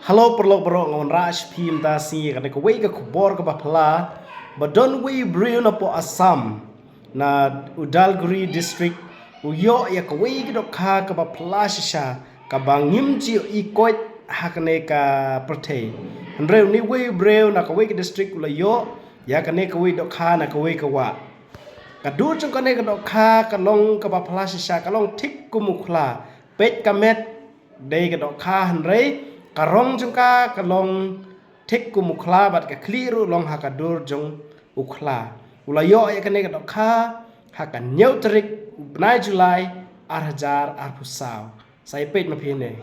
Halo perlo ngon raj phim ta si ka ko wei ka khobor ka bapla badon wei bril na po Assam na Udalguri district uyo ya ka wei ka dokha ka bapla sha ka bangim ji I koit hakne ka prothe andre ni wei bril na ka wei ka district la yo ya ka ne ka wei dokha na ka wei ka wa ka du chung ka ne ka dokha ka long ka bapla sha ka long thik ku mukhla pet ka met dei ka dokha hanrei karong jungka kalong tek ku mukla bat ka kliru long hakadur jong ukla ulayo ya kane ka dokha haka neutrik benai Julai arhajar arpusau sai pet ma phine